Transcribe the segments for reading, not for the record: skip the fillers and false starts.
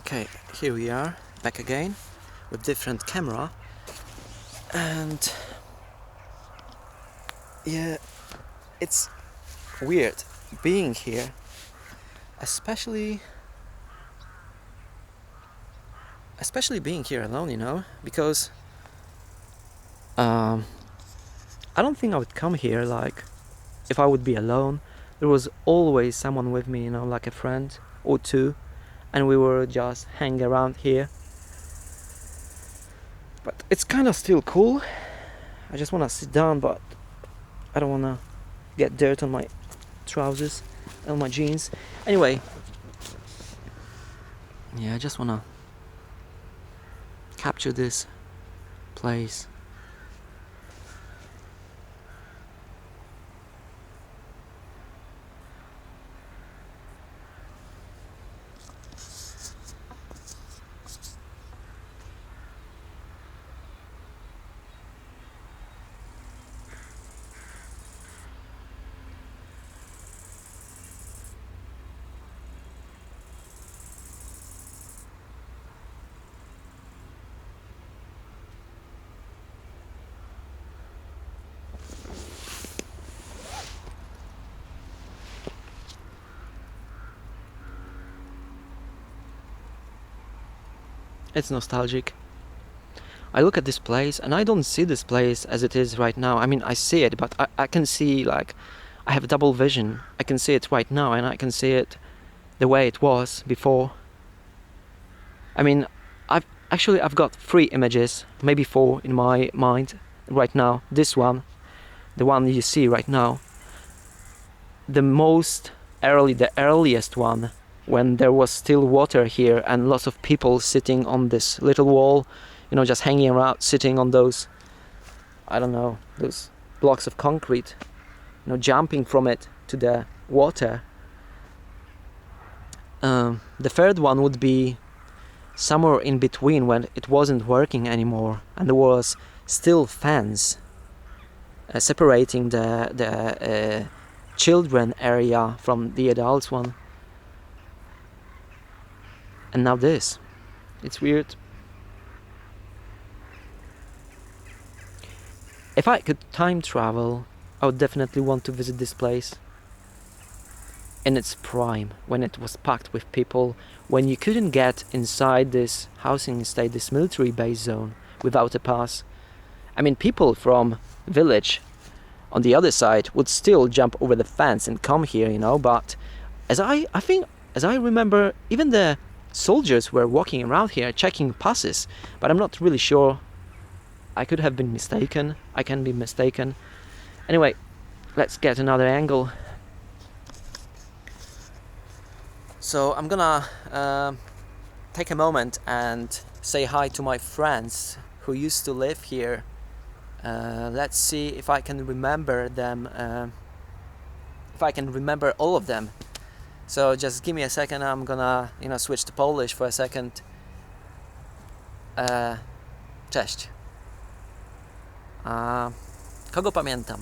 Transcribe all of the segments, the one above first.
Okay, here we are, back again, with different camera, and yeah, it's weird being here, especially being here alone, because I don't think I would come here like if I would be alone. There was always someone with me, like a friend or two, and we were just hanging around here. But it's kind of still cool. I just want to sit down, but I don't want to get dirt on my trousers and on my jeans. Anyway, yeah, I just want to capture this place. It's nostalgic. I look at this place and I don't see this place as it is right now. I mean, I see it, but I can see, like, I have double vision. I can see it right now and I can see it the way it was before. I mean, I've got 3 images, maybe 4 in my mind right now. This one, the one you see right now, the earliest one, when there was still water here and lots of people sitting on this little wall, just hanging around, sitting on those, I don't know, those blocks of concrete, jumping from it to the water. The third one would be somewhere in between, when it wasn't working anymore and there was still fence separating the children area from the adults one. And now this. It's weird. If I could time travel, I would definitely want to visit this place in its prime, when it was packed with people, when you couldn't get inside this housing estate, this military base zone, without a pass. I mean, people from village on the other side would still jump over the fence and come here, but as I remember, even the soldiers were walking around here checking passes, but I'm not really sure. I could have been mistaken. I can be mistaken. Anyway, let's get another angle. So I'm gonna take a moment and say hi to my friends who used to live here. Let's see if I can remember them, if I can remember all of them. So just give me a second, I'm gonna switch to Polish for a second. Cześć. Kogo pamiętam?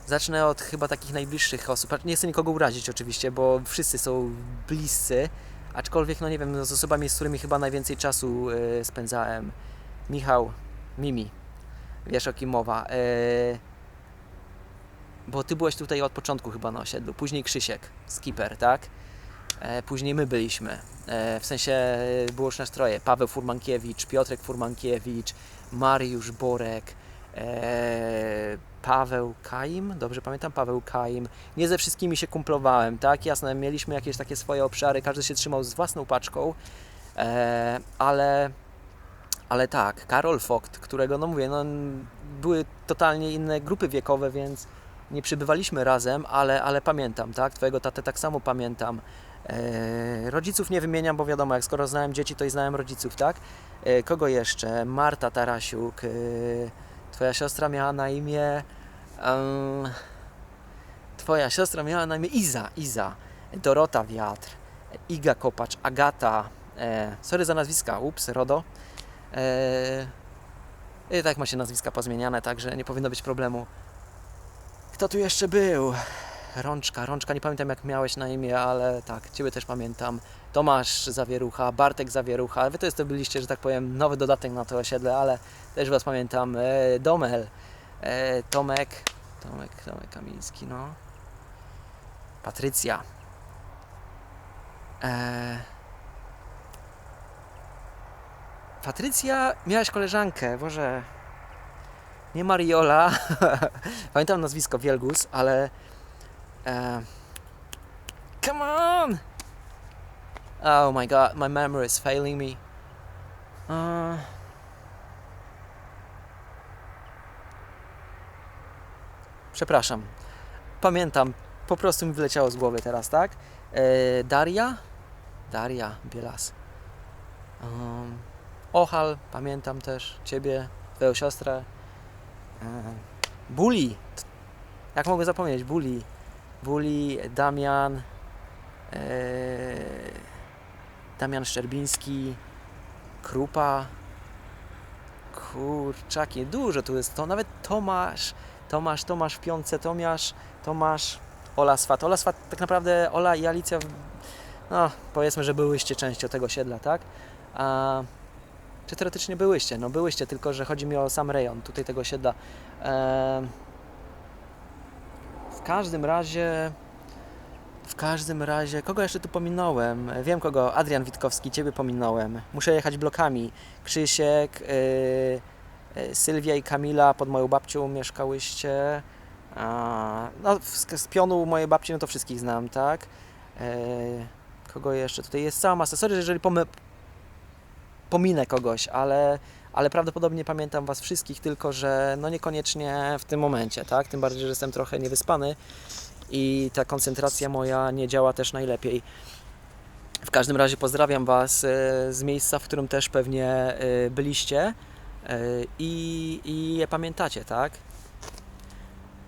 Zacznę od chyba takich najbliższych osób. Nie chcę nikogo urazić oczywiście, bo wszyscy są bliscy, aczkolwiek nie wiem, z osobami, z którymi chyba najwięcej czasu spędzałem. Michał, Mimi, wiesz o kim mowa. Bo ty byłeś tutaj od początku chyba na osiedlu, później Krzysiek, skipper, tak? Później my byliśmy, w sensie było już nas troje, Paweł Furmankiewicz, Piotrek Furmankiewicz, Mariusz Borek, Paweł Kaim, dobrze pamiętam? Paweł Kaim. Nie ze wszystkimi się kumplowałem, tak? Jasne, mieliśmy jakieś takie swoje obszary, każdy się trzymał z własną paczką, ale tak, Karol Vogt, którego, były totalnie inne grupy wiekowe, więc nie przybywaliśmy razem, ale pamiętam, tak? Twojego tatę tak samo pamiętam. Rodziców nie wymieniam, bo wiadomo, jak skoro znałem dzieci, to i znałem rodziców, tak? Kogo jeszcze? Marta Tarasiuk. Twoja siostra miała na imię... Iza. Dorota Wiatr. Iga Kopacz. Agata. Sorry za nazwiska. RODO. I tak ma się nazwiska pozmieniane, także nie powinno być problemu. Kto tu jeszcze był? Rączka, nie pamiętam jak miałeś na imię, ale tak, Ciebie też pamiętam. Tomasz Zawierucha, Bartek Zawierucha, Wy to byliście, że tak powiem, nowy dodatek na to osiedle, ale też Was pamiętam. Domel, Tomek Kamiński, no. Patrycja. Patrycja, miałaś koleżankę, Boże, nie Mariola, pamiętam nazwisko Wielgus, ale come on! Oh my god, my memory is failing me. Przepraszam, pamiętam, po prostu mi wyleciało z głowy teraz, tak? Daria Bielas. Ochal, pamiętam też Ciebie, Twoją siostrę. Buli, jak mogę zapomnieć, Buli, Damian, Damian Szczerbiński, Krupa, kurczaki, dużo tu jest, to nawet Tomasz w piątce, Tomasz, Ola Swat, tak naprawdę Ola i Alicja, no powiedzmy, że byłyście częścią tego osiedla, tak? Czy teoretycznie byłyście? No byłyście, tylko że chodzi mi o sam rejon tutaj tego osiedla. W każdym razie, kogo jeszcze tu pominąłem? Wiem kogo, Adrian Witkowski, Ciebie pominąłem. Muszę jechać blokami. Krzysiek, Sylwia i Kamila pod moją babcią mieszkałyście. No, z pionu mojej babci, no to wszystkich znam, tak? Kogo jeszcze? Tutaj jest cała masa. Sorry, jeżeli pominę kogoś, ale prawdopodobnie pamiętam Was wszystkich, tylko że no niekoniecznie w tym momencie, tak? Tym bardziej, że jestem trochę niewyspany i ta koncentracja moja nie działa też najlepiej. W każdym razie pozdrawiam Was z miejsca, w którym też pewnie byliście i je pamiętacie, tak?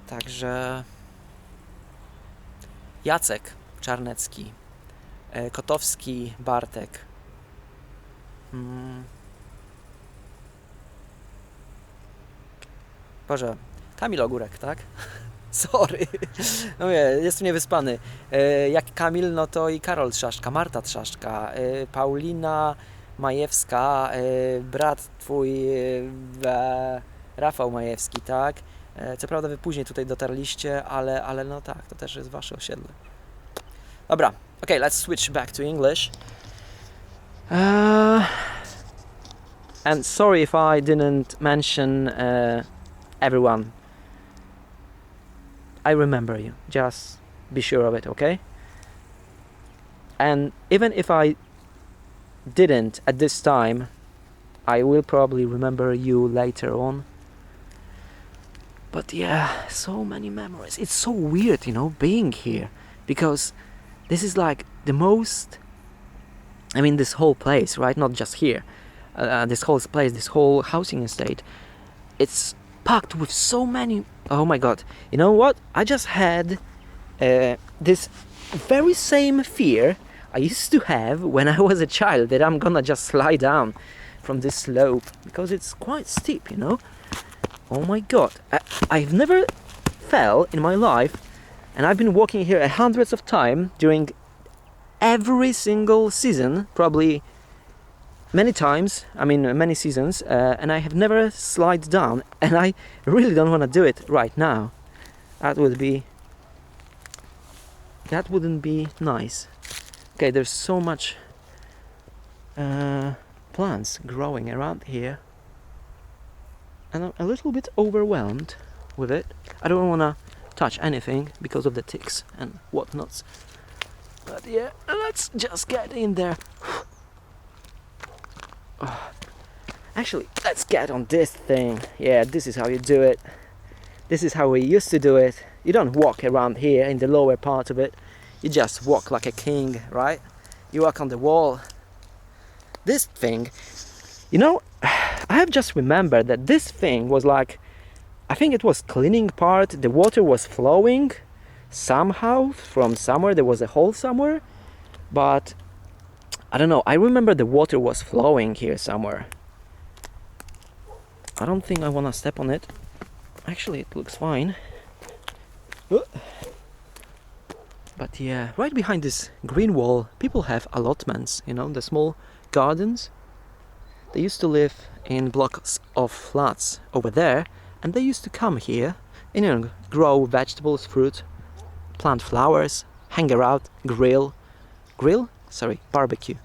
Także Jacek Czarnecki, Kotowski Bartek, Boże, Kamil Ogórek, tak? Sorry, no nie, jestem niewyspany. Jak Kamil, no to i Karol Trzaszczka, Marta Trzaszczka, Paulina Majewska, brat Twój Rafał Majewski, tak? Co prawda Wy później tutaj dotarliście, ale no tak, to też jest Wasze osiedle. Dobra, okay, let's switch back to English. And sorry if I didn't mention everyone. I remember you. Just be sure of it, okay? And even if I didn't at this time, I will probably remember you later on. But yeah, so many memories. It's so weird, being here, because this is like the most, I mean, this whole place, right? Not just here. This whole place, this whole housing estate, it's packed with so many. Oh my god, you know what? I just had this very same fear I used to have when I was a child, that I'm gonna just slide down from this slope, because it's quite steep, Oh my god, I've never fell in my life, and I've been walking here hundreds of times during every single season, probably many times, many seasons, and I have never slid down, and I really don't want to do it right now. That wouldn't be nice. Okay, there's so much plants growing around here, and I'm a little bit overwhelmed with it. I don't want to touch anything because of the ticks and whatnots. But yeah, let's just get in there. Actually, let's get on this thing. Yeah, this is how you do it. This is how we used to do it. You don't walk around here in the lower part of it. You just walk like a king, right? You walk on the wall. This thing, I have just remembered that this thing was like, I think it was cleaning part. The water was flowing somehow from somewhere. There was a hole somewhere, but I don't know. I remember the water was flowing here somewhere. I don't think I want to step on it. Actually, it looks fine. But yeah, right behind this green wall, people have allotments, you know, the small gardens. They used to live in blocks of flats over there, and they used to come here and, you know, grow vegetables, fruit, plant flowers, hang around, barbecue.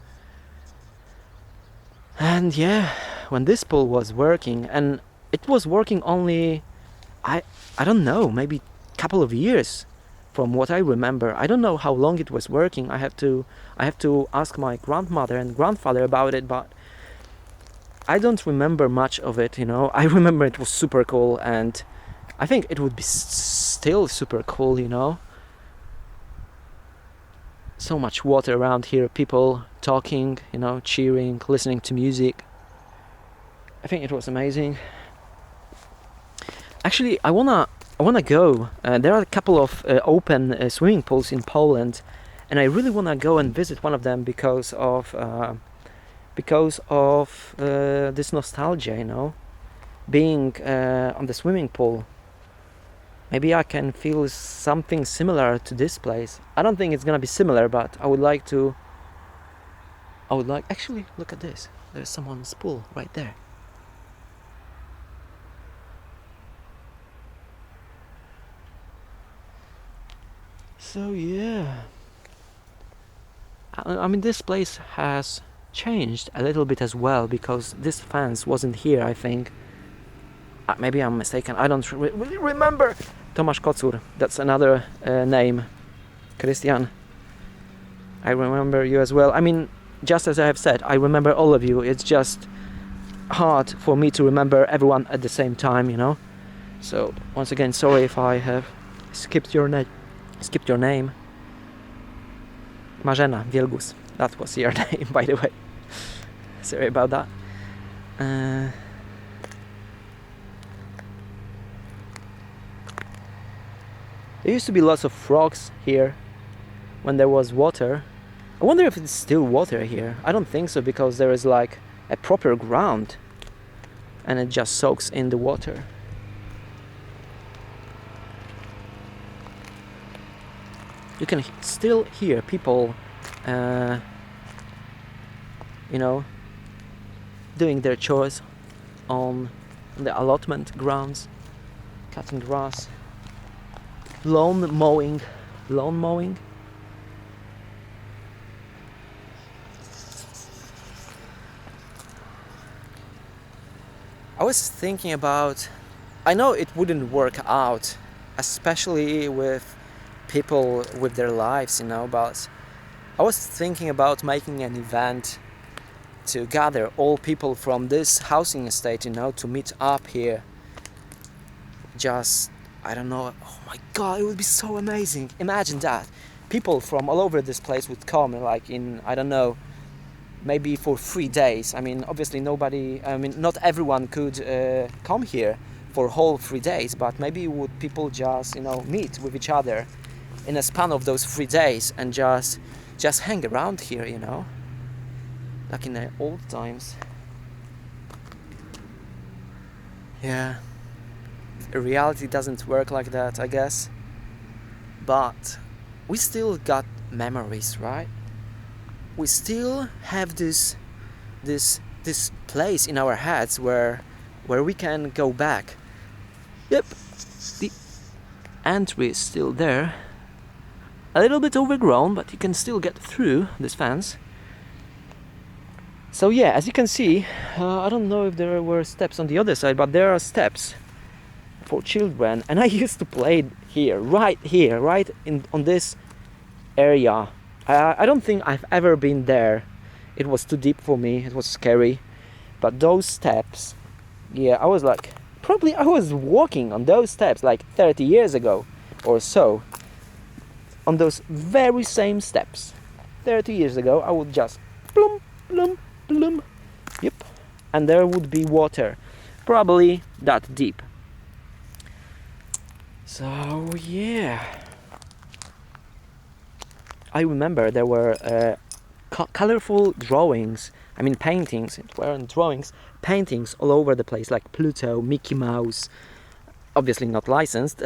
And yeah, when this pool was working, and it was working only, I don't know, maybe a couple of years from what I remember. I don't know how long it was working. I have to ask my grandmother and grandfather about it, but I don't remember much of it, you know. I remember it was super cool, and I think it would be still super cool, you know. So much water around here, people talking, you know, cheering, listening to music. I think it was amazing. Actually, I wanna go. There are a couple of open swimming pools in Poland, and I really wanna go and visit one of them because of this nostalgia, you know, being on the swimming pool. Maybe I can feel something similar to this place. I don't think it's gonna be similar, but I would like. Actually, look at this. There's someone's pool right there. So yeah, I mean, this place has changed a little bit as well, because this fence wasn't here, I think. Maybe I'm mistaken. I don't really remember. Tomasz Kocur, that's another name. Christian, I remember you as well. I mean, just as I have said, I remember all of you. It's just hard for me to remember everyone at the same time, you know. So once again, sorry if I have skipped your name. Marzena Wielgus, that was your name, by the way. Sorry about that. There used to be lots of frogs here when there was water. I wonder if it's still water here. I don't think so, because there is like a proper ground and it just soaks in the water. You can still hear people, you know, doing their chores on the allotment grounds, cutting grass, lawn mowing. I was thinking about, I know it wouldn't work out, especially with people with their lives, you know, but I was thinking about making an event to gather all people from this housing estate, you know, to meet up here. Just, I don't know, oh my god, it would be so amazing. Imagine that. People from all over this place would come, like in, I don't know, maybe for 3 days. I mean, obviously not everyone could come here for whole 3 days, but maybe would people just, you know, meet with each other in a span of those 3 days and just hang around here, you know, like in the old times. Yeah, reality doesn't work like that, I guess, but we still got memories, right? We still have this place in our heads where we can go back. Yep, the entry is still there. A little bit overgrown, but you can still get through this fence. So yeah, as you can see, I don't know if there were steps on the other side, but there are steps for children, and I used to play right on this area. I don't think I've ever been there. It was too deep for me, it was scary. But those steps, yeah, I was walking on those steps like 30 years ago or so. On those very same steps 30 years ago, I would just plum, plum, plum. Yep. And there would be water, probably that deep. So yeah, I remember there were colorful drawings, I mean paintings, it weren't drawings, paintings all over the place, like Pluto, Mickey Mouse. obviously not licensed,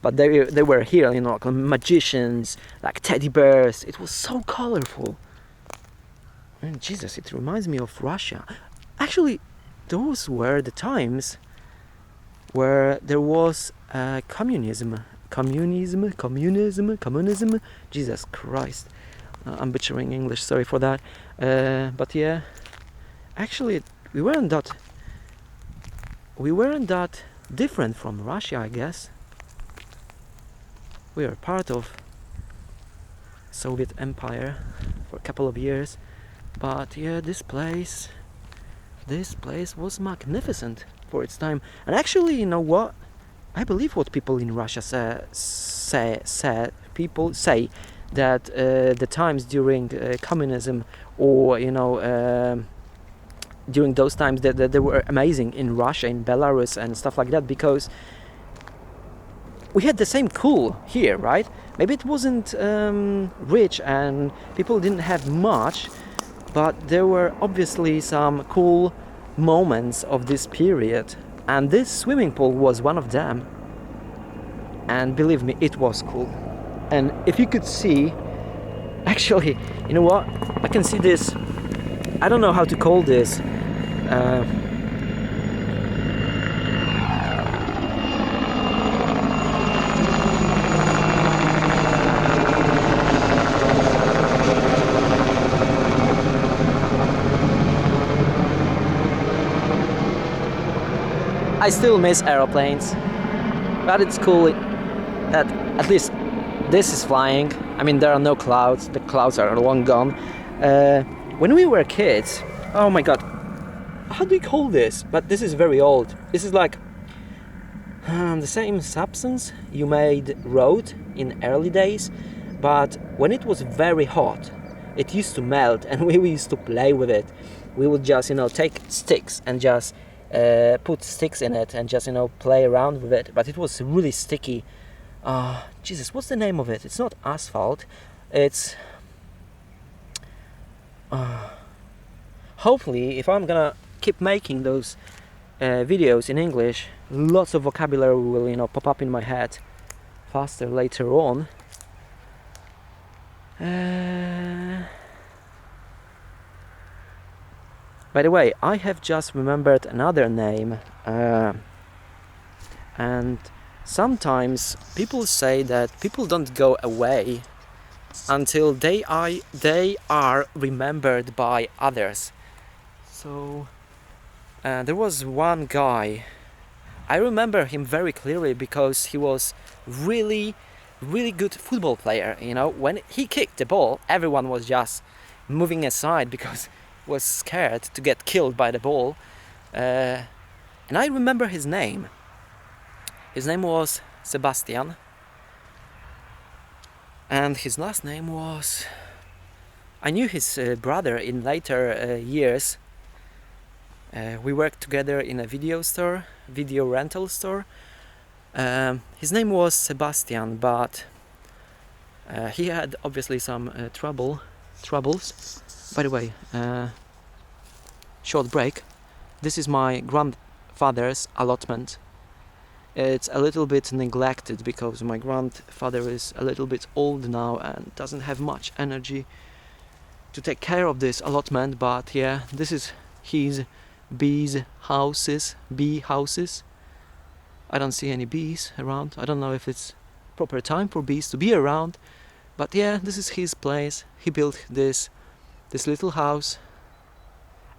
but they were here, you know, like magicians, like teddy bears. It was so colorful. And Jesus, it reminds me of Russia. Actually, those were the times where there was communism. Jesus Christ, I'm butchering English. Sorry for that. But yeah, actually, we weren't that different from Russia, I guess. We were part of Soviet Empire for a couple of years, but yeah, this place was magnificent for its time. And actually, you know what? I believe what people in Russia people say that the times during communism, or you know, during those times that they were amazing in Russia, in Belarus and stuff like that, because we had the same cool here, right? Maybe it wasn't rich and people didn't have much, but there were obviously some cool moments of this period, and this swimming pool was one of them. And believe me, it was cool. And if you could see, actually, you know what? I can see this. I don't know how to call this. I still miss aeroplanes, but it's cool that at least this is flying. I mean, there are no clouds. The clouds are long gone. When we were kids, oh my god, how do you call this? But this is very old. This is like the same substance you made road in early days, but when it was very hot, it used to melt, and we used to play with it. We would just, you know, take sticks and just put sticks in it and just, you know, play around with it. But it was really sticky. Jesus, what's the name of it? It's not asphalt. It's hopefully, if I'm gonna keep making those videos in English, lots of vocabulary will, you know, pop up in my head faster later on. By the way, I have just remembered another name, and sometimes people say that people don't go away until they are remembered by others. So there was one guy, I remember him very clearly because he was really good football player. You know, when he kicked the ball, everyone was just moving aside because was scared to get killed by the ball. And I remember his name. His name was Sebastian, and his last name was... I knew his brother in later years. We worked together in a video rental store. His name was Sebastian, but he had obviously some troubles. By the way, short break. This is my grandfather's allotment. It's a little bit neglected because my grandfather is a little bit old now and doesn't have much energy to take care of this allotment. But yeah, this is his bee houses. I don't see any bees around. I don't know if it's proper time for bees to be around, but yeah, this is his place. He built this little house,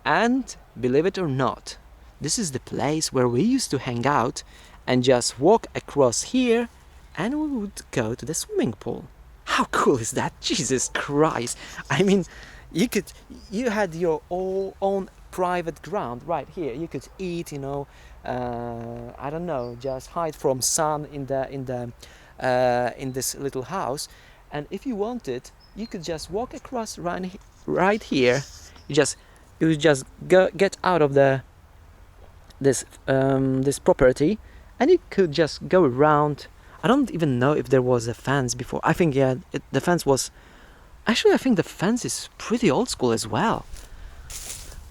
and believe it or not, this is the place where we used to hang out and just walk across here, and we would go to the swimming pool. How cool is that? Jesus Christ! I mean, you had your own private ground right here. You could eat, you know, I don't know, just hide from sun in this little house, and if you wanted, you could just walk across right here. You would just get out of this property, and you could just go around. I don't even know if there was a fence before. I think the fence was... Actually, I think the fence is pretty old school as well.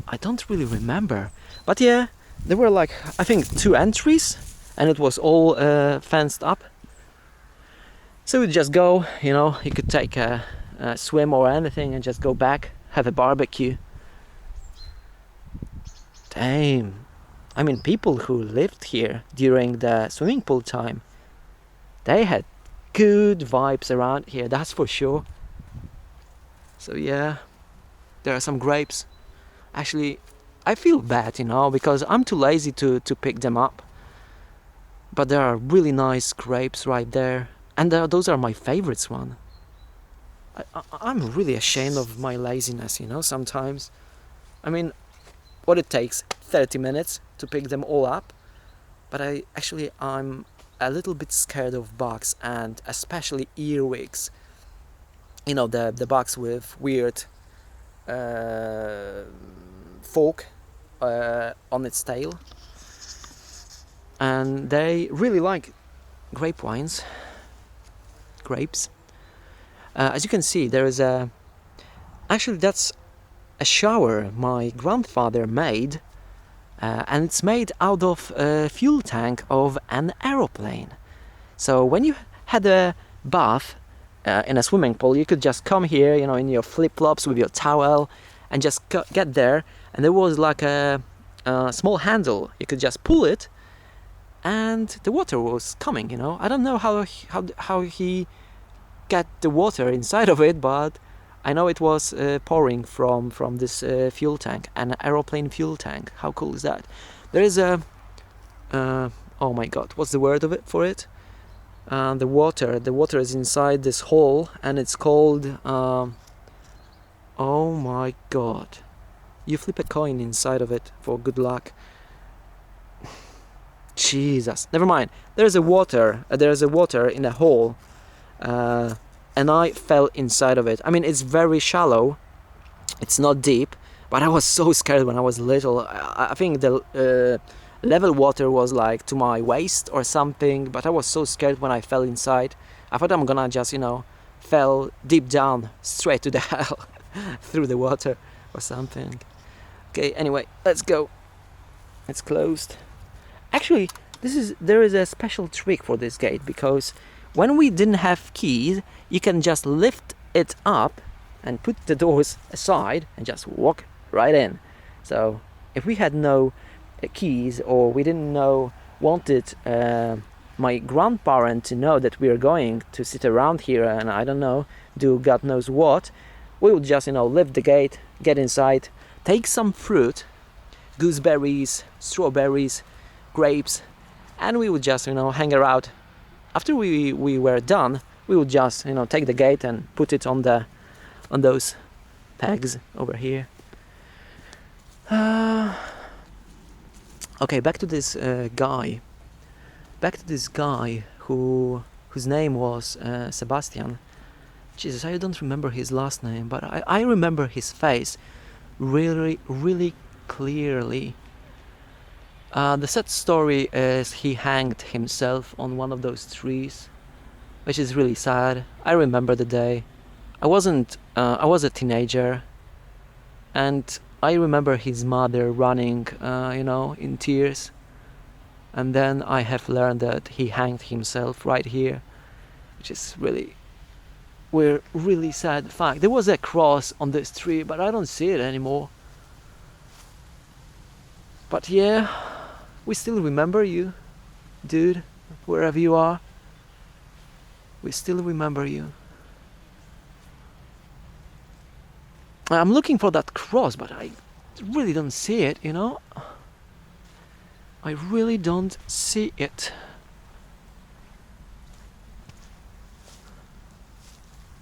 I don't really remember, but yeah, there were like, I think 2 entries, and it was all fenced up. So we'd just go, you could take a swim or anything and just go back, have a barbecue. Damn. I mean, people who lived here during the swimming pool time, they had good vibes around here, that's for sure. So yeah, there are some grapes. Actually, I feel bad, because I'm too lazy to pick them up. But there are really nice grapes right there, and those are my favorites one. I'm really ashamed of my laziness, sometimes. I mean, what it takes 30 minutes to pick them all up, but I'm a little bit scared of bugs, and especially earwigs. The bugs with weird fork on its tail, and they really like grapes. As you can see, there is actually that's a shower my grandfather made, and it's made out of a fuel tank of an aeroplane. So when you had a bath in a swimming pool, you could just come here, in your flip-flops with your towel, and just get there, and there was like a small handle. You could just pull it, and the water was coming. I don't know how he got the water inside of it, but I know it was pouring from this fuel tank, an aeroplane fuel tank. How cool is that? There is a oh my god, what's the word for it? The water is inside this hole, and it's called oh my god, you flip a coin inside of it for good luck. Jesus, never mind. There's a water in a hole, and I fell inside of it. I mean, it's very shallow, it's not deep, but I was so scared when I was little. I think the level water was like to my waist or something, but I was so scared when I fell inside. I thought I'm gonna just, fell deep down straight to the hell through the water or something. Okay, anyway, let's go. It's closed. Actually, there is a special trick for this gate, because when we didn't have keys, you can just lift it up and put the doors aside and just walk right in. So if we had no keys, or we didn't wanted my grandparent to know that we are going to sit around here and I don't know, do God knows what, we would just lift the gate, get inside, take some fruit, gooseberries, strawberries, grapes, and we would just hang around. After we were done, we would just take the gate and put it on those pegs over here. Okay, back to this guy whose name was Sebastian. Jesus, I don't remember his last name, but I remember his face really, really clearly. The sad story is he hanged himself on one of those trees, which is really sad. I remember the day. I was a teenager, and I remember his mother running, in tears. And then I have learned that he hanged himself right here, which is really sad fact. There was a cross on this tree, but I don't see it anymore. But yeah, we still remember you, dude, wherever you are. We still remember you. I'm looking for that cross, but I really don't see it, I really don't see it.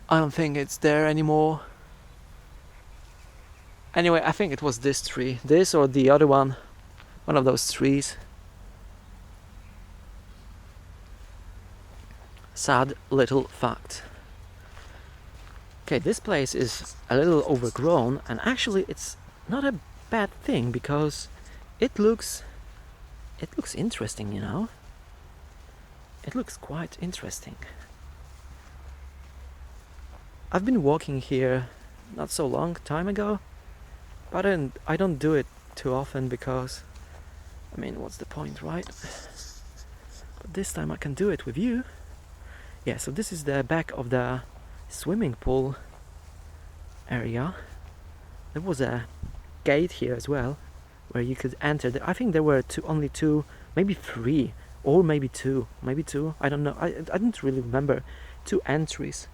I don't think it's there anymore. Anyway, I think it was this tree. This or the other one. One of those trees. Sad little fact. Okay, this place is a little overgrown, and actually it's not a bad thing, because it looks interesting, It looks quite interesting. I've been walking here not so long time ago, but I don't do it too often, because I mean, what's the point, right? But this time I can do it with you. Yeah, so this is the back of the swimming pool area. There was a gate here as well where you could enter. I think there were only two, maybe three, or maybe two, I don't know, I didn't really remember. Two entries,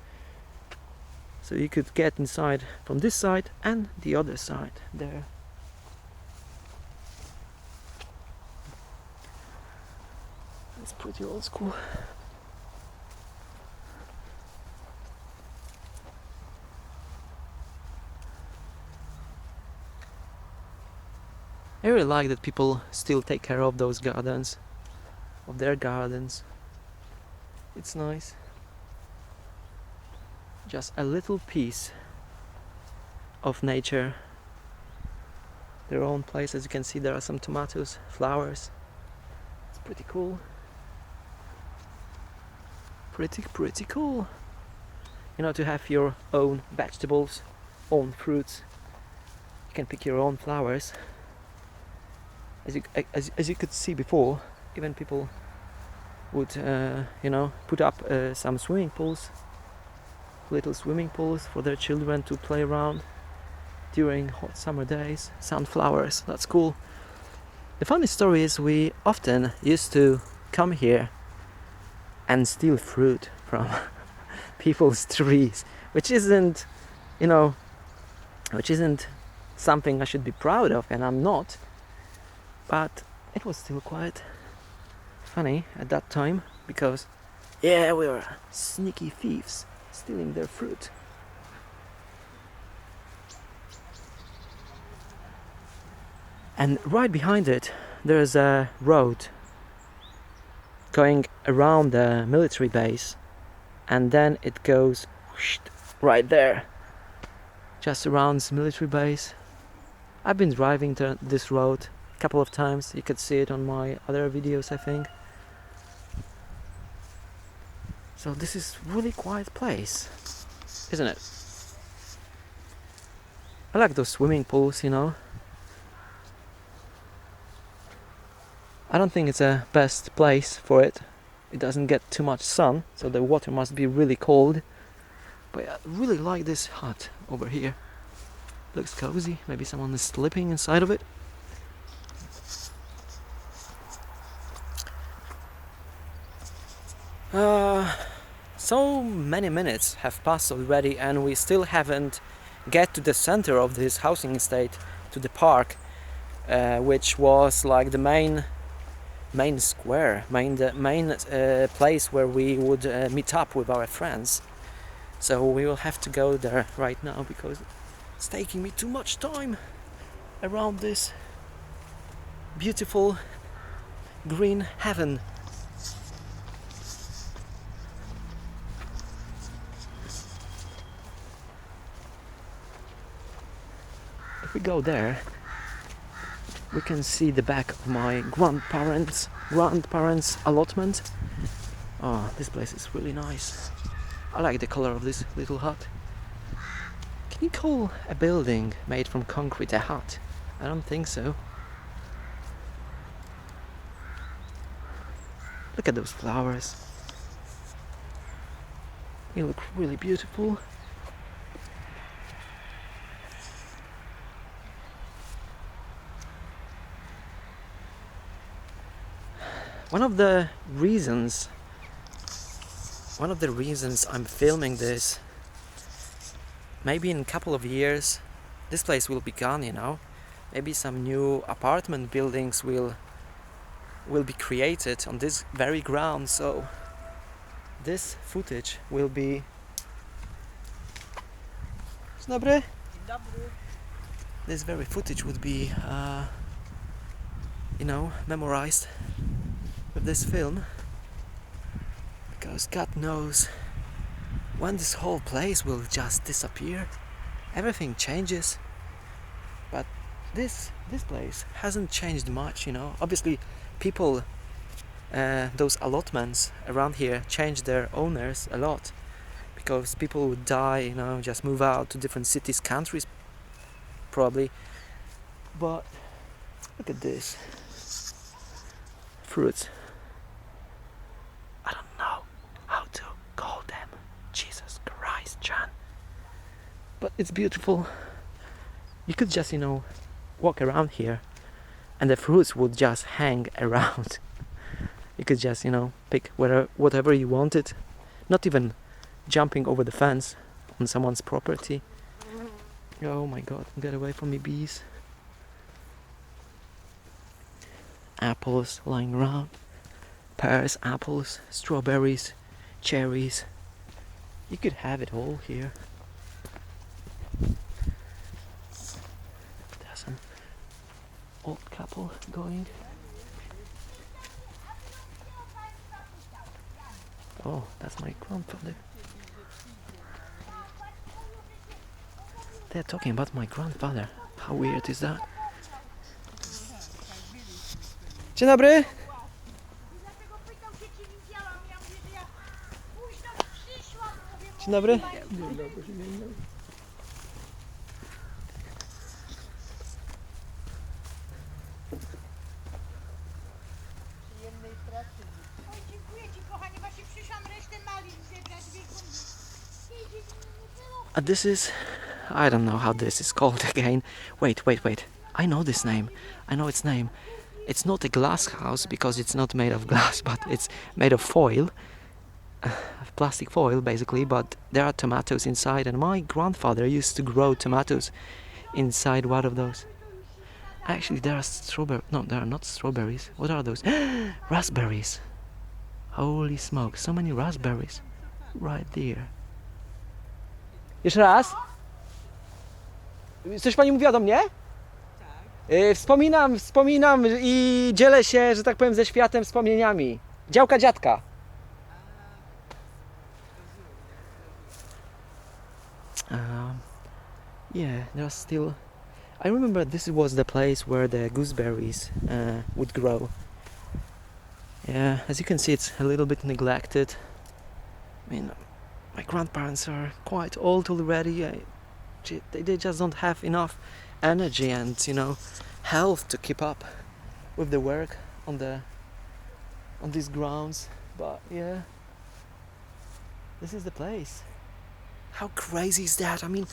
so you could get inside from this side and the other side there. It's pretty old school. I really like that people still take care of those gardens, of their gardens. It's nice. Just a little piece of nature. Their own place. As you can see, there are some tomatoes, flowers. It's pretty cool. Pretty cool. You know, to have your own vegetables, own fruits. You can pick your own flowers. As you could see before, even people would, put up some swimming pools, little swimming pools for their children to play around during hot summer days. Sunflowers, that's cool. The funny story is we often used to come here and steal fruit from people's trees, which isn't something I should be proud of, and I'm not. But it was still quite funny at that time, because we were sneaky thieves stealing their fruit. And right behind it there's a road going around the military base, and then it goes right there, just around the military base. I've been driving this road a couple of times. You could see it on my other videos, I think. So this is really quiet place, isn't it? I like those swimming pools, you know. I don't think it's a best place for it. It doesn't get too much sun, so the water must be really cold. But I really like this hut over here. Looks cozy. Maybe someone is sleeping inside of it. So many minutes have passed already, and we still haven't get to the center of this housing estate, to the park, which was like the main square, main place where we would meet up with our friends. So we will have to go there right now, because it's taking me too much time around this beautiful green heaven. If we go there, we can see the back of my grandparents' allotment. Oh, this place is really nice. I like the color of this little hut. Can you call a building made from concrete a hut? I don't think so. Look at those flowers. They look really beautiful. One of the reasons I'm filming this, maybe in a couple of years this place will be gone, you know. Maybe some new apartment buildings will be created on this very ground, so this footage will be... Dzień dobry. Dzień dobry. This very footage would be memorized with this film, because God knows when this whole place will just disappear. Everything changes, but this place hasn't changed much, you know. Obviously people, those allotments around here changed their owners a lot, because people would die, you know, just move out to different cities, countries probably. But look at this fruits. it's beautiful. You could just, walk around here and the fruits would just hang around. You could just, pick whatever you wanted, not even jumping over the fence on someone's property. Oh my god, get away from me, bees. Apples lying around. Pears, apples, strawberries, cherries. You could have it all here. There's some old couple going. Oh, that's my grandfather. They're talking about my grandfather. How weird is that? Dzień dobry. Dzień dobry. This is... I don't know how this is called again. Wait. I know this name. I know its name. It's not a glass house because it's not made of glass, but it's made of foil. Plastic foil basically, but there are tomatoes inside, and my grandfather used to grow tomatoes inside one of those. Actually, there are strawberries. No, there are not strawberries. What are those? Raspberries. Holy smoke, so many raspberries right there. Jeszcze raz? Coś pani mówiła do mnie? Wspominam i dzielę się, że tak powiem, ze światem wspomnieniami. Działka dziadka. Yeah, there's still... I remember this was the place where the gooseberries would grow. Yeah, as you can see, it's a little bit neglected. I mean, my grandparents are quite old already. They just don't have enough energy and, health to keep up with the work on these grounds. But yeah, this is the place. How crazy is that? I mean,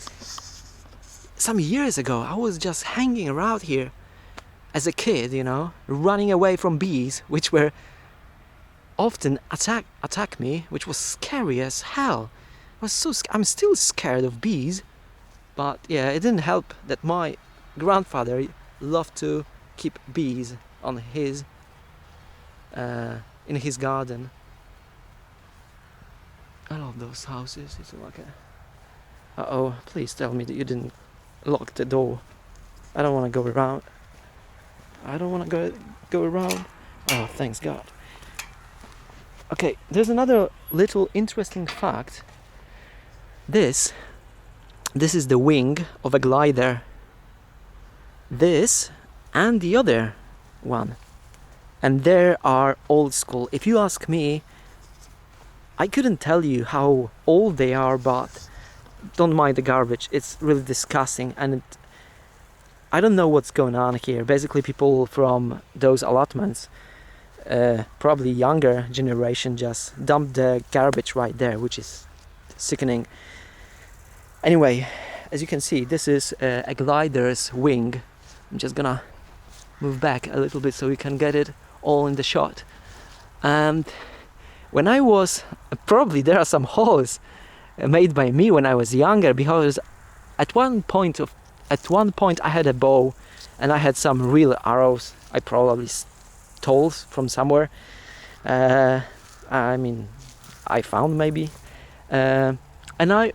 some years ago I was just hanging around here as a kid, running away from bees, which were often attack me, which was scary as hell. I'm still scared of bees, but yeah, it didn't help that my grandfather loved to keep bees on his in his garden. I love those houses. It's like a... Uh-oh, please tell me that you didn't lock the door. I don't want to go around. Go around. Oh, thanks God. Okay, there's another little interesting fact. This is the wing of a glider. This and the other one. And they are old school. If you ask me, I couldn't tell you how old they are, but don't mind the garbage. It's really disgusting, and I don't know what's going on here. Basically, people from those allotments, probably younger generation, just dump the garbage right there, which is sickening. Anyway, as you can see, this is a glider's wing. I'm just gonna move back a little bit so we can get it all in the shot. And when I was, probably there are some holes made by me when I was younger, because at one point I had a bow and I had some real arrows I probably stole from somewhere. I mean, I found maybe, and I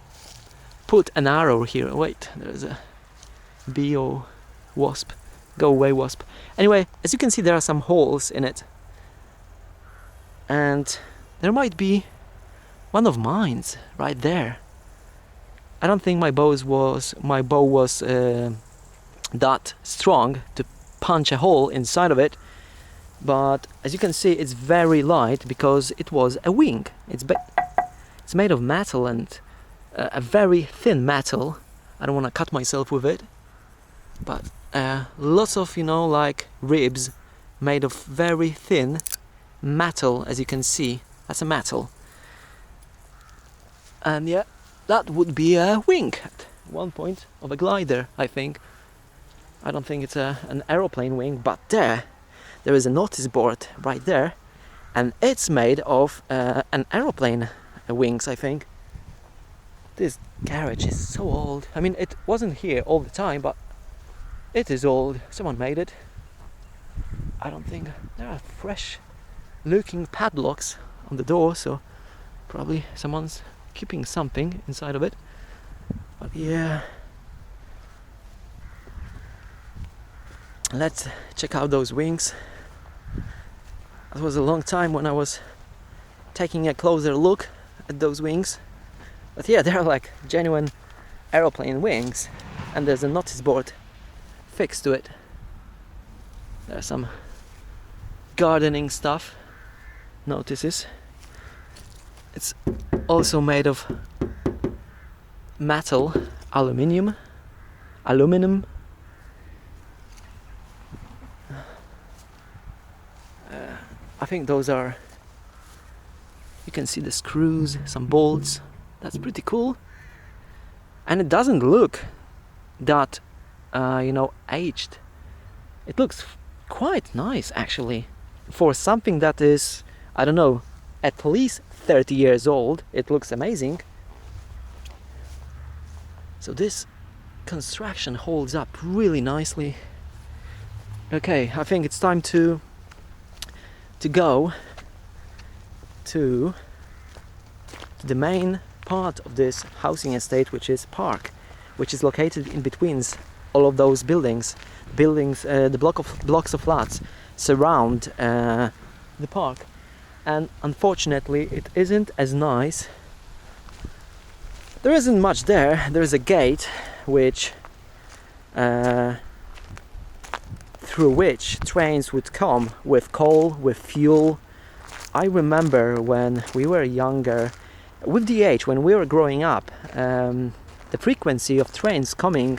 put an arrow here. Wait, there's a bee or wasp. Go away, wasp. Anyway, as you can see, there are some holes in it, and there might be one of mine right there. I don't think my bow was that strong to punch a hole inside of it, but as you can see, it's very light because it was a wing. It's made of metal, and a very thin metal. I don't want to cut myself with it, but lots of like ribs made of very thin metal. As you can see, that's a metal. And yeah, that would be a wing. one point of a glider, I think. I don't think it's an aeroplane wing, but there is a notice board right there, and it's made of an aeroplane wings, I think. This garage is so old. I mean, it wasn't here all the time, but it is old. Someone made it. I don't think there are fresh looking padlocks on the door, so probably someone's keeping something inside of it. But yeah, let's check out those wings. It was a long time when I was taking a closer look at those wings. But yeah, they're like genuine aeroplane wings, and there's a notice board fixed to it. There's some gardening stuff, notices. It's also made of metal, aluminum. I think those are, you can see the screws, some bolts. That's pretty cool. And it doesn't look that aged. It looks quite nice actually for something that is, I don't know, at least 30 years old. It looks amazing. So this construction holds up really nicely. Okay, I think it's time to go to the main part of this housing estate, which is park, which is located in between all of those buildings. The blocks of flats surround the park, and unfortunately it isn't as nice. There isn't much there. There's a gate which through which trains would come with coal, with fuel. I remember when we were younger, with the age when we were growing up, the frequency of trains coming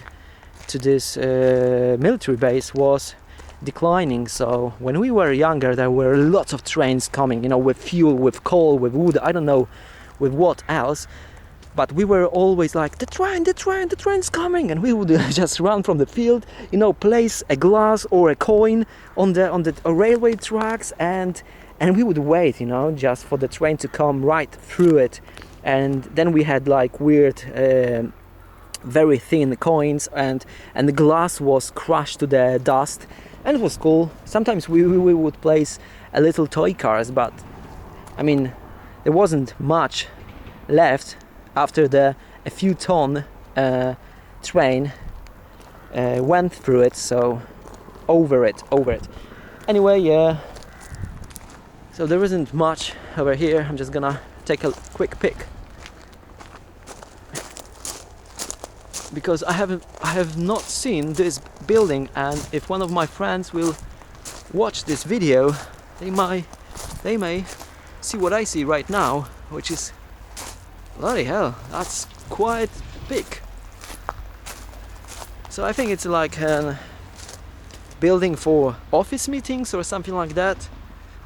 to this military base was declining. So when we were younger, there were lots of trains coming, with fuel, with coal, with wood, I don't know with what else. But we were always like, the train's coming, and we would just run from the field, place a glass or a coin on the railway tracks, and we would wait, just for the train to come right through it. And then we had like weird, very thin coins, and the glass was crushed to the dust, and it was cool. Sometimes we would place a little toy cars, but I mean, there wasn't much left after a few ton train went through it, so over it. Anyway, yeah, so there isn't much over here. I'm just gonna take a quick pic because I have not seen this building, and if one of my friends will watch this video, they may see what I see right now, which is, bloody hell, that's quite big. So I think it's like a building for office meetings or something like that.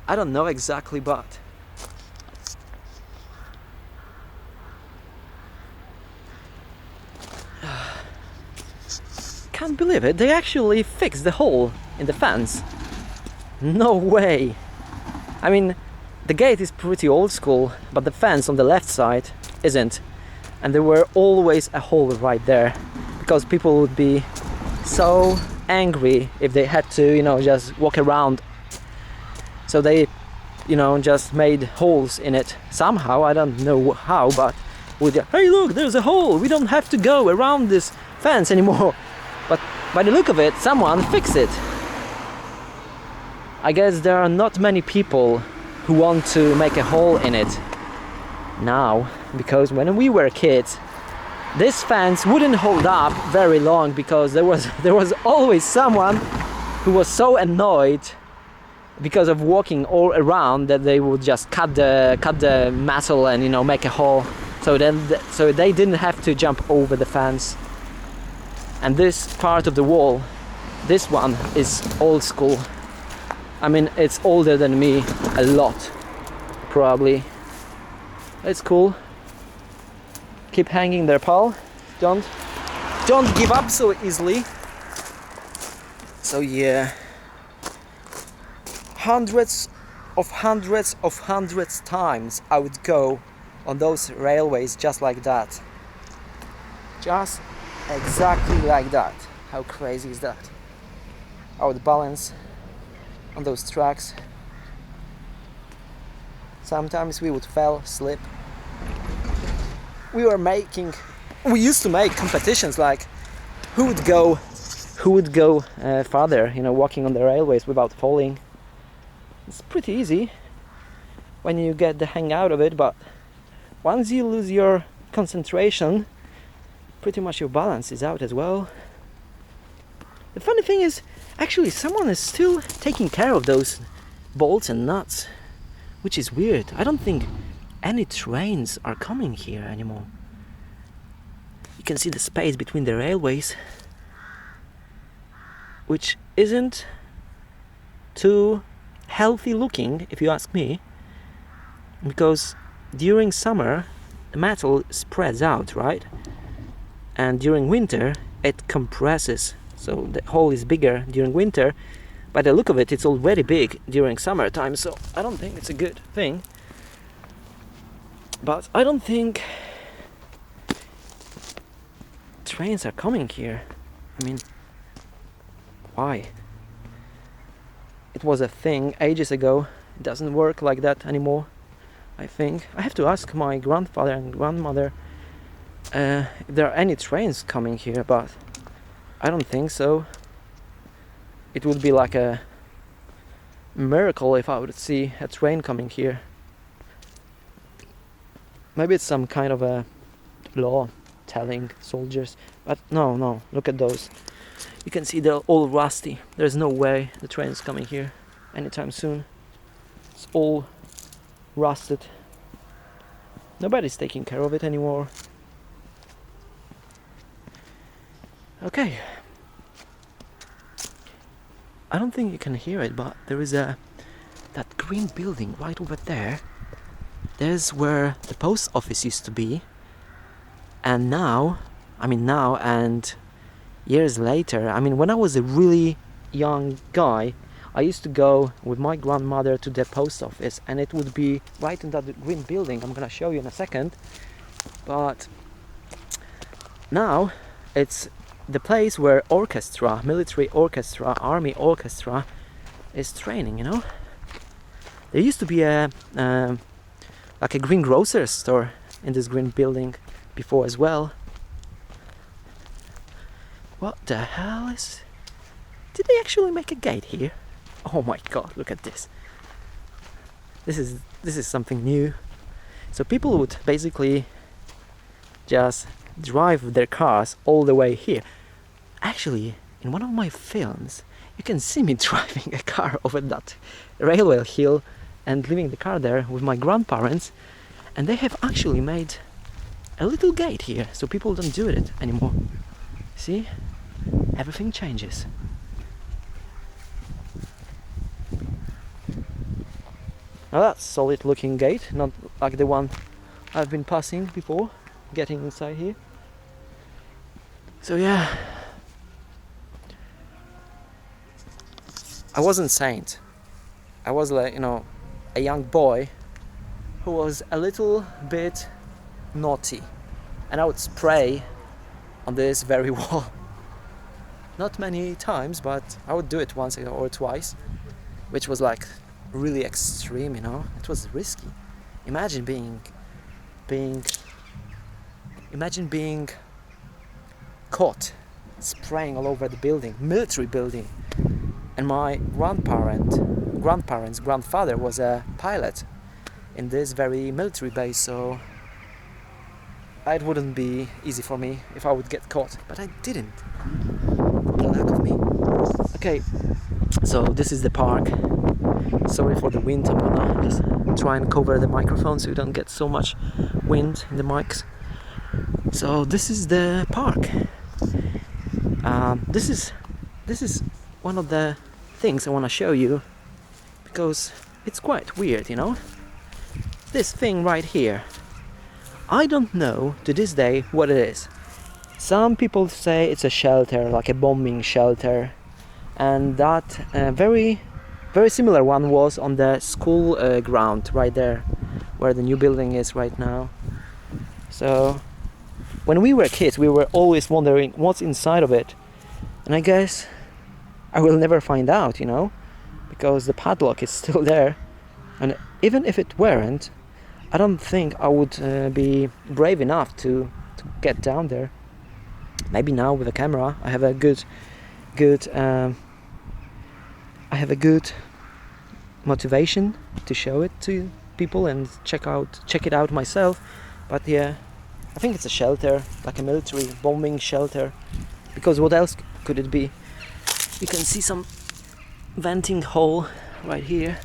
I don't know exactly, but can't believe it, they actually fixed the hole in the fence. No way. I mean, the gate is pretty old school, but the fence on the left side isn't, and there were always a hole right there because people would be so angry if they had to just walk around, so they just made holes in it somehow. I don't know how, but hey, look, there's a hole, we don't have to go around this fence anymore. But by the look of it, someone fixed it. I guess there are not many people who want to make a hole in it now, because when we were kids, this fence wouldn't hold up very long because there was always someone who was so annoyed because of walking all around that they would just cut the metal and make a hole, so they didn't have to jump over the fence. And this part of the wall, this one is old school. I mean, it's older than me a lot, probably. It's cool. Keep hanging there, pal. Don't don't give up so easily. So yeah, hundreds of times I would go on those railways just like that. Just exactly like that. How crazy is that? I would balance on those tracks. Sometimes we would fail, slip. We used to make competitions like who would go farther, walking on the railways without falling. It's pretty easy when you get the hang out of it, but once you lose your concentration, pretty much your balance is out as well. The funny thing is, actually someone is still taking care of those bolts and nuts, which is weird. I don't think any trains are coming here anymore. You can see the space between the railways, which isn't too healthy looking, if you ask me, because during summer the metal spreads out, right? And during winter it compresses, so the hole is bigger during winter. By the look of it, it's already big during summertime, so I don't think it's a good thing. But I don't think trains are coming here. I mean, why? It was a thing ages ago. It doesn't work like that anymore, I think. I have to ask my grandfather and grandmother if there are any trains coming here, but I don't think so. It would be like a miracle if I would see a train coming here. Maybe it's some kind of a law telling soldiers, but no, look at those. You can see they're all rusty. There's no way the train is coming here anytime soon. It's all rusted. Nobody's taking care of it anymore. Okay. I don't think you can hear it, but there is that green building right over there. There's where the post office used to be. And now and years later, when I was a really young guy, I used to go with my grandmother to the post office, and it would be right in that green building. I'm gonna show you in a second. But now it's the place where orchestra, military orchestra, army orchestra is training, There used to be a green grocery store in this green building before as well. What the hell is... Did they actually make a gate here? Oh my god, look at this. This is something new. So people would basically just drive their cars all the way here. Actually, in one of my films, you can see me driving a car over that railway hill and leaving the car there with my grandparents, and they have actually made a little gate here so people don't do it anymore. See? Everything changes. Now that's a solid looking gate, not like the one I've been passing before, getting inside here. So yeah, I wasn't saint. I was like, a young boy who was a little bit naughty, and I would spray on this very wall. Not many times, but I would do it once or twice, which was like really extreme, It was risky. Imagine being caught spraying all over the building, military building. And my grandfather was a pilot in this very military base, so it wouldn't be easy for me if I would get caught, but I didn't. For the lack of me. Okay, so this is the park. Sorry for the wind, I'm gonna just try and cover the microphone so you don't get so much wind in the mics. So this is the park. This is one of the things I want to show you, because it's quite weird, This thing right here, I don't know to this day what it is. Some people say it's a shelter, like a bombing shelter, and that very similar one was on the school ground right there, where the new building is right now. So when we were kids, we were always wondering what's inside of it, and I guess I will never find out, you know, because the padlock is still there, and even if it weren't, I don't think I would be brave enough to get down there. Maybe now with a camera, I have a good motivation to show it to people and check it out myself. But yeah, I think it's a shelter, like a military bombing shelter, because what else could it be? You can see some venting hole right here.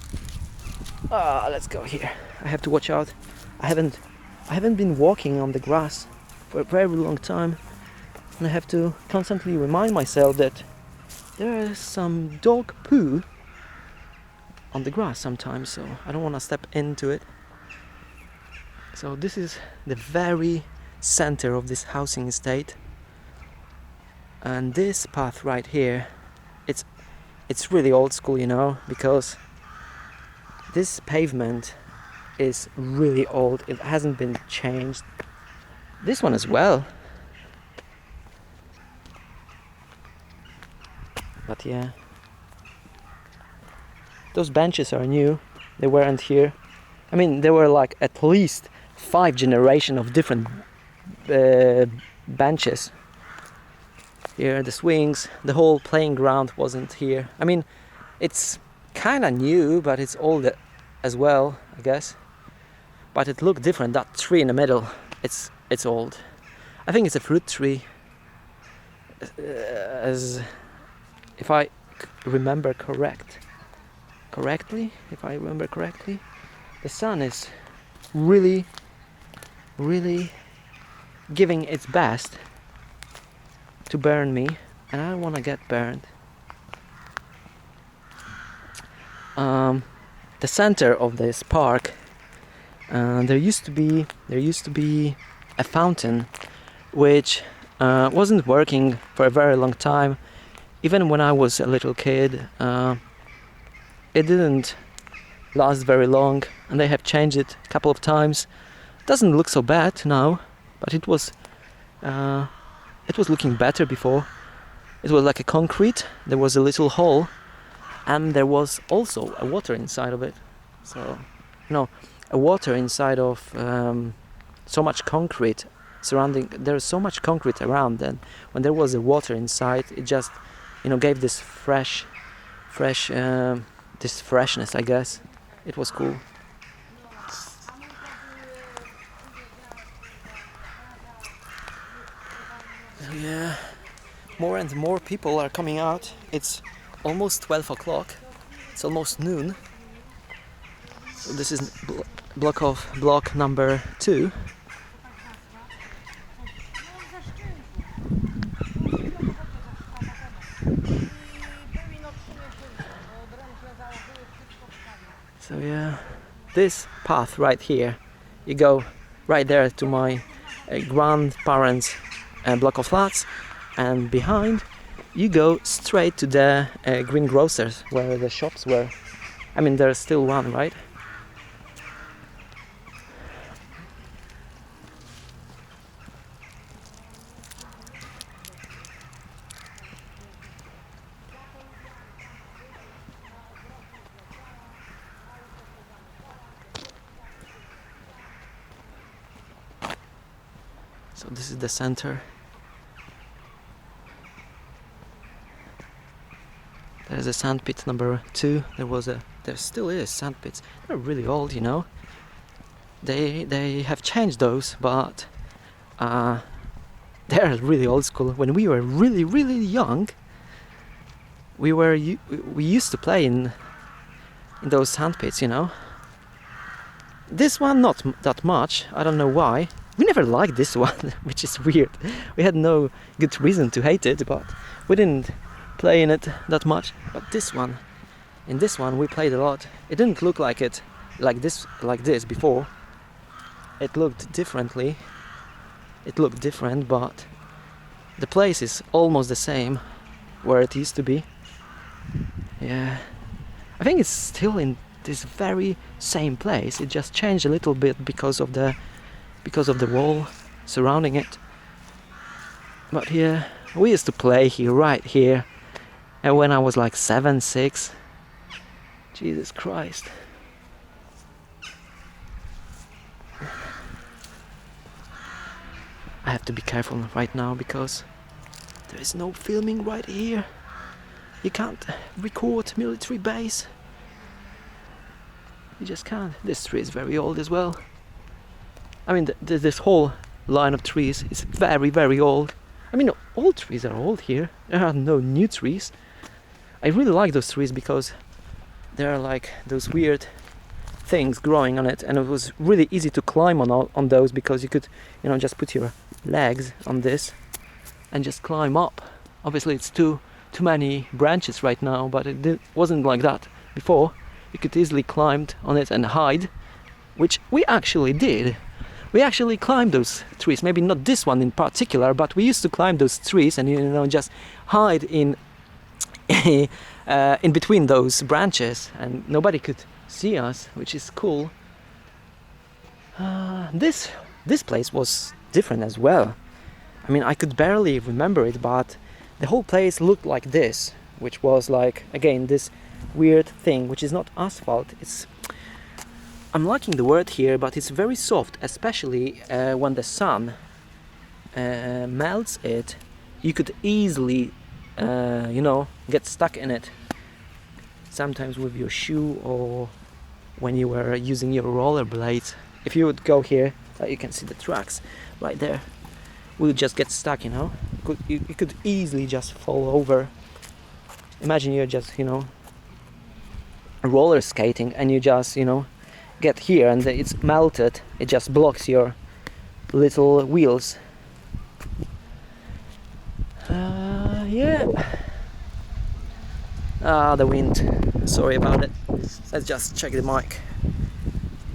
Let's go here. I have to watch out. I haven't been walking on the grass for a very long time, and I have to constantly remind myself that there is some dog poo on the grass sometimes, so I don't want to step into it. So this is the very center of this housing estate, and this path right here, it's really old school, you know, because this pavement is really old. It hasn't been changed. This one as well. But yeah, those benches are new. They weren't here. I mean, there were like at least 5 generations of different benches. Here, the swings, the whole playing ground wasn't here. I mean, it's kind of new, but it's old as well, I guess. But it looked different. That tree in the middle, it's old. I think it's a fruit tree. As if I remember correctly, the sun is really giving its best to burn me, and I don't want to get burned. The center of this park, there used to be a fountain which wasn't working for a very long time. Even when I was a little kid, it didn't last very long, and they have changed it a couple of times. It doesn't look so bad now, but it was looking better before. It was like a concrete. There was a little hole, and there was also a water inside of it. So, a water inside of so much concrete surrounding. There's so much concrete around, and when there was a water inside, it just gave this this freshness, I guess. It was cool. Yeah, more and more people are coming out. It's almost 12 o'clock. It's almost noon. So this is block number 2. So yeah, this path right here, you go right there to my grandparents' block of flats, and behind you go straight to the greengrocers where the shops were. I mean, there's still one, right? So this is the center. There's a sandpit number 2. There still is sandpits. They're really old, you know. They have changed those, but they're really old school. When we were really young, we used to play in those sandpits, you know. This one not that much. I don't know why. We never liked this one, which is weird. We had no good reason to hate it, but we didn't play in it that much. But in this one we played a lot. It didn't look like this before. It looked different, but The place is almost the same where it used to be. Yeah, I think it's still in this very same place. It just changed a little bit because of the wall surrounding it. But yeah, we used to play here, right here, and when I was like 7, 6. Jesus Christ. I have to be careful right now because there is no filming right here. You can't record military base. You just can't. This tree is very old as well. I mean, this whole line of trees is very, very old. I mean, all trees are old here. There are no new trees. I really like those trees because there are like those weird things growing on it, and it was really easy to climb on those because you could, just put your legs on this and just climb up. Obviously, it's too many branches right now, but it wasn't like that before. You could easily climb on it and hide, which we actually did. We actually climbed those trees. Maybe not this one in particular, but we used to climb those trees and just hide in in between those branches, and nobody could see us, which is cool. This place was different as well. I mean, I could barely remember it, but the whole place looked like this, which was like, again, this weird thing, which is not asphalt. I'm liking the word here, but it's very soft, especially when the sun melts it. You could easily, get stuck in it. Sometimes with your shoe or when you were using your rollerblades. If you would go here, you can see the tracks right there. We'll just get stuck, you could easily just fall over. Imagine you're just, roller skating and you just, get here and it's melted. It just blocks your little wheels. Yeah. The wind. Sorry about it. Let's just check the mic.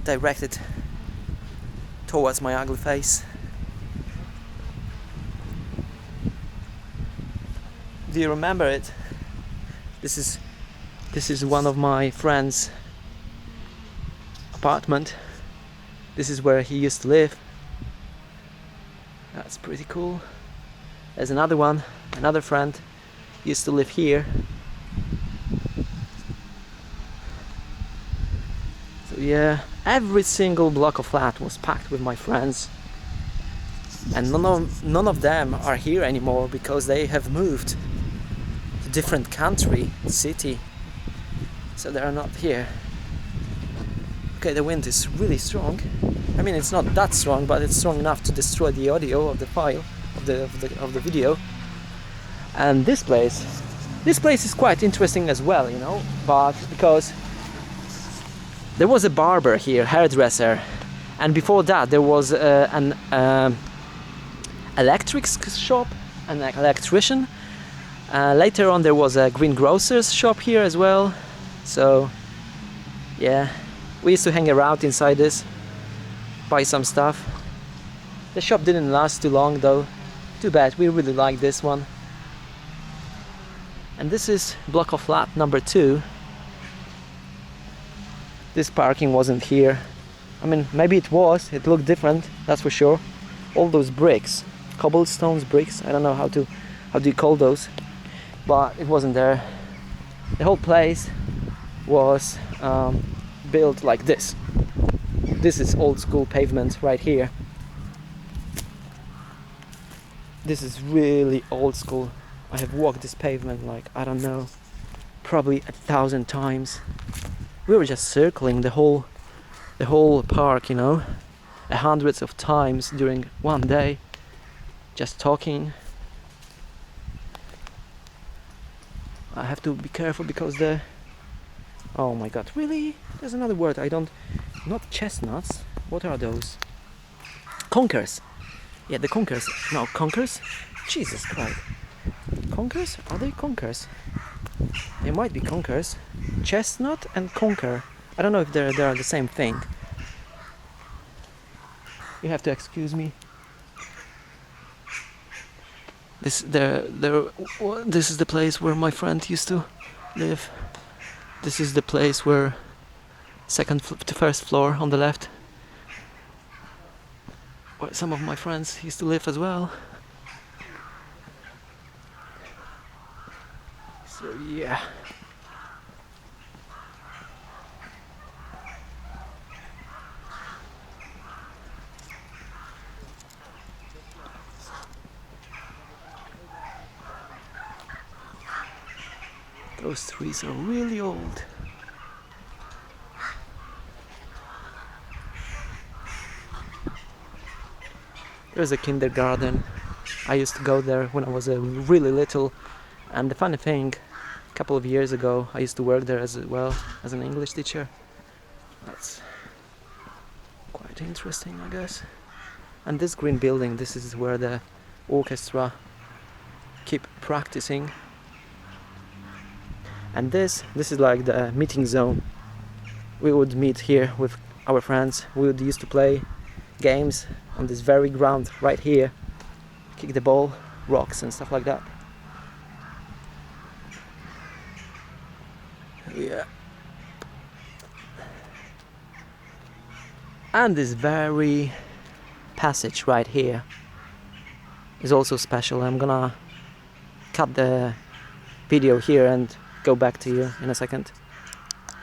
Directed towards my ugly face. Do you remember it? This is one of my friends' apartment. This is where he used to live. That's pretty cool. There's another friend used to live here. So yeah, every single block of flat was packed with my friends, and none of them are here anymore because they have moved to different country, city, so they are not here. Okay, the wind is really strong. I mean, it's not that strong, but it's strong enough to destroy the audio of the file of the video. And this place is quite interesting as well, but because there was a barber here, hairdresser, and before that there was an electric shop, an electrician. Later on there was a greengrocer's shop here as well. So yeah, we used to hang around inside this, buy some stuff. The shop didn't last too long though. Too bad, we really like this one. And this is block of flat number 2. This parking wasn't here. I mean, maybe it was. It looked different, that's for sure. All those bricks, cobblestones, bricks. I don't know how do you call those, but it wasn't there. The whole place was built like this. This is old school pavement right here. This is really old school. I have walked this pavement like, I don't know, probably 1,000 times. We were just circling the whole park, hundreds of times during one day, just talking. I have to be careful because oh my god, really? There's another word not chestnuts. What are those? Conkers. Yeah, the conkers. No, conkers? Jesus Christ. Conkers? Are they conkers? They might be conkers. Chestnut and conker. I don't know if they are the same thing. You have to excuse me. This is the place where my friend used to live. This is the place where to first floor on the left, where some of my friends used to live as well. So yeah. Those trees are really old. There's a kindergarten. I used to go there when I was really little, and the funny thing, a couple of years ago I used to work there as well as an English teacher. That's quite interesting, I guess. And this green building, this is where the orchestra keep practicing. And this is like the meeting zone. We would meet here with our friends. We would used to play games on this very ground right here, kick the ball, rocks and stuff like that. Yeah. And this very passage right here is also special. I'm gonna cut the video here and go back to you in a second.